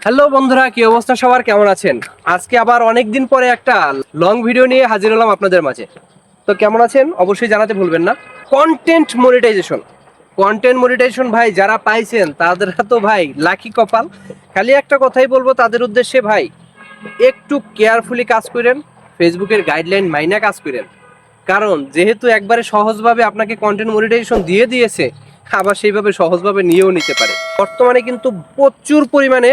Hello বন্ধুরা, কি অবস্থা সবার, কেমন আছেন? আজকে আবার অনেক দিন পরে একটা লং ভিডিও নিয়ে হাজির হলাম আপনাদের মাঝে। তো কেমন আছেন অবশ্যই জানাতে ভুলবেন না। কন্টেন্ট মনিটাইজেশন ভাই, যারা পাইছেন তাদের তো ভাই লাকি কপাল। খালি একটা কথাই বলবো তাদের উদ্দেশ্যে, ভাই একটু কেয়ারফুলি কাজ করেন, ফেসবুকের গাইডলাইন মাইনা কাজ করেন। কারণ যেহেতু একবারে সহজভাবে আপনাকে কন্টেন্ট মনিটাইজেশন দিয়ে দিয়েছে, আবার সেইভাবে সহজভাবে নিয়েও নিতে পারে। বর্তমানে কিন্তু প্রচুর পরিমাণে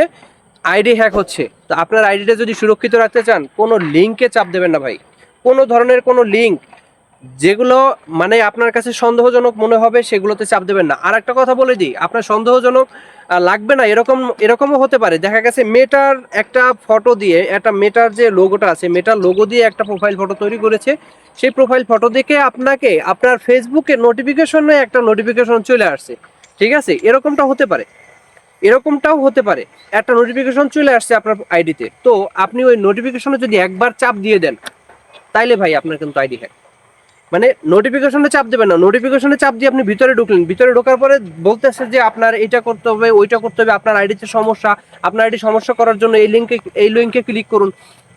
আইডি হ্যাক হচ্ছে। তো আপনার আইডিটা যদি সুরক্ষিত রাখতে চান, কোনো লিঙ্কে চাপ দেবেন না ভাই। কোনো ধরনের কোনো লিঙ্ক যেগুলো মানে আপনার কাছে সন্দেহজনক মনে হবে সেগুলোতে চাপ দেবেন না। আর একটা কথা বলে দিই, আপনার সন্দেহজনক লাগবে না এরকমও হতে পারে। দেখা গেছে মেটার একটা ফটো দিয়ে, একটা মেটার যে লোগোটা আছে, মেটার লোগো দিয়ে একটা প্রোফাইল ফটো তৈরি করেছে। সেই প্রোফাইল ফটো দেখে আপনাকে আপনার ফেসবুকে নোটিফিকেশনে একটা নোটিফিকেশন চলে আসছে। ঠিক আছে, এরকমটাও হতে পারে। একটা নোটিফিকেশন চলে আসছে আপনার আইডিতে, তো আপনি ওই নোটিফিকেশনে যদি একবার চাপ দিয়ে দেন, তাইলে ভাই আপনার কিন্তু আইডি হ্যাক। মানে নোটিফিকেশনে চাপ দেবেন না, নোটিফিকেশনে চাপ দিয়ে আপনি ভিতরে ঢুকলেন, ভিতরে ঢোকার পরে বলতেছে যে আপনার এটা করতে হবে, ওইটা করতে হবে, আপনার আইডিতে সমস্যা, আপনার আইডি সমস্যা করার জন্য এই লিঙ্কে ক্লিক করুন।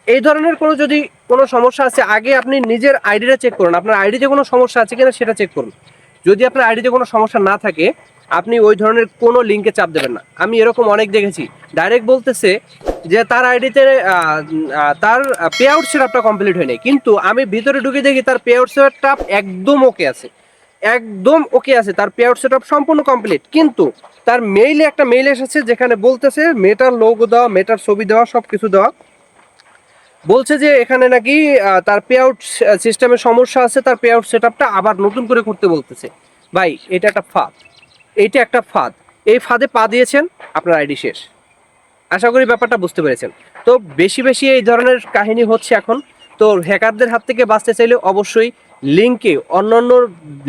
এই ধরনের যদি কোনো সমস্যা আছে, আগে আপনি নিজের আইডিটা চেক করুন, আপনার আইডিতে কোনো সমস্যা আছে কিনা সেটা চেক করুন। যদি আপনার আইডিতে কোনো সমস্যা না থাকে, আপনি ওই ধরনের কোনো লিঙ্কে চাপ দেবেন না। আমি এরকম অনেক দেখেছি, ডাইরেক্ট বলতেছে যে তার আইডিতে তার পে আউট সেটআপটা কমপ্লিট হয়নি, কিন্তু আমি ভিতরে ঢুকে দেখি তার পে আউট সেটআপ একদম ওকে আছে, একদম ওকে আছে, তার পে আউট সেটআপ সম্পূর্ণ কমপ্লিট। কিন্তু তার মেইলে একটা মেইল এসেছে যেখানে বলতেছে মেটার লোগো দেওয়া, মেটার ছবি দেওয়া, সব কিছু দেওয়া, বলছে যে এখানে নাকি তার পে আউট সিস্টেমে সমস্যা আছে, তার পে আউট সেটআপটা আবার নতুন করে করতে বলতেছে। ভাই এটা একটা ফাঁদ, এইটা একটা ফাঁদ। এই ফাঁদে পা দিয়েছেন, আপনার আইডি শেষ। আশা করি ব্যাপারটা বুঝতে পেরেছেন। তো বেশি বেশি এই ধরনের কাহিনী হচ্ছে এখন। তো হ্যাকারদের হাত থেকে বাঁচতে চাইলে অবশ্যই লিঙ্কে, অন্যান্য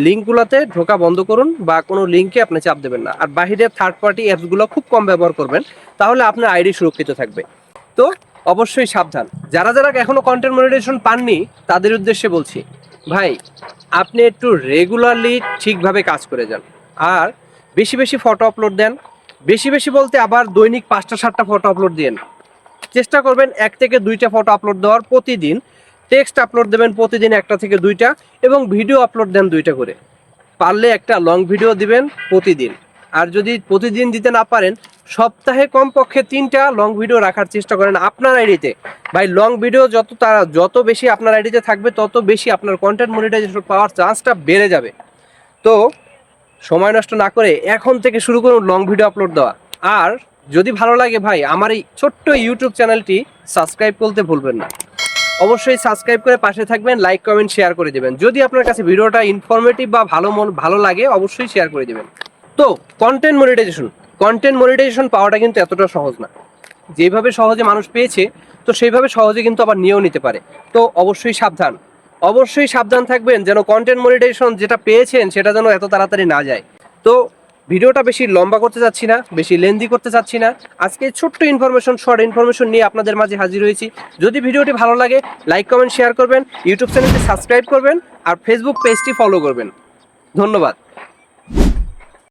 লিঙ্কগুলোতে ঢোকা বন্ধ করুন, বা কোনো লিঙ্কে আপনি চাপ দেবেন না। আর বাহিরের থার্ড পার্টি অ্যাপসগুলো খুব কম ব্যবহার করবেন, তাহলে আপনার আইডি সুরক্ষিত থাকবে। তো অবশ্যই সাবধান। যারা যারা এখনো কন্টেন্ট মনিটাইজেশন পাননি, তাদের উদ্দেশ্যে বলছি, ভাই আপনি একটু রেগুলারলি ঠিকভাবে কাজ করে যান। আর বেশি বেশি ফটো আপলোড দেন। বেশি বেশি বলতে আবার দৈনিক 5টা 7টা ফটো আপলোড দিন। চেষ্টা করবেন 1 থেকে 2টা ফটো আপলোড দেওয়ার প্রতিদিন। টেক্সট আপলোড দেবেন প্রতিদিন 1 থেকে 2টা, এবং ভিডিও আপলোড দেন 2টা করে। পারলে একটা লং ভিডিও দিবেন প্রতিদিন। আর যদি প্রতিদিন দিতে না পারেন, সপ্তাহে কমপক্ষে 3টা লং ভিডিও রাখার চেষ্টা করেন আপনার আইডিতে। ভাই লং ভিডিও যত বেশি আপনার আইডিতে থাকবে, তত বেশি আপনার কন্টেন্ট মনিটাইজেশন পাওয়ার চান্সটা বেড়ে যাবে। তো সময় নষ্ট না করে এখন থেকে শুরু করুন লং ভিডিও আপলোড দেওয়া। আর যদি ভালো লাগে ভাই, আমার এই ছোট্ট ইউটিউব চ্যানেলটি সাবস্ক্রাইব করতে ভুলবেন না। অবশ্যই সাবস্ক্রাইব করে পাশে থাকবেন, লাইক কমেন্ট শেয়ার করে দেবেন। যদি আপনার কাছে ভিডিওটা ইনফরমেটিভ বা ভালো লাগে, অবশ্যই শেয়ার করে দেবেন। তো কন্টেন্ট মনিটাইজেশন পাওয়াটা কিন্তু এতটা সহজ না। যেভাবে সহজে মানুষ পেয়েছে, তো সেইভাবে সহজে কিন্তু আবার নিয়েও নিতে পারে। তো অবশ্যই সাবধান থাকবেন, যেন কন্টেন্ট মনিটাইজেশন যেটা পেয়েছেন সেটা যেন এত তাড়াতাড়ি না যায়। তো ভিডিওটা বেশি লম্বা করতে চাচ্ছি না, বেশি লেন্দি করতে চাচ্ছি না। আজকে ছোট্ট শর্ট ইনফরমেশন নিয়ে আপনাদের মাঝে হাজির হয়েছি। যদি ভিডিওটি ভালো লাগে, লাইক কমেন্ট শেয়ার করবেন, ইউটিউব চ্যানেলটি সাবস্ক্রাইব করবেন, আর ফেসবুক পেজটি ফলো করবেন। ধন্যবাদ।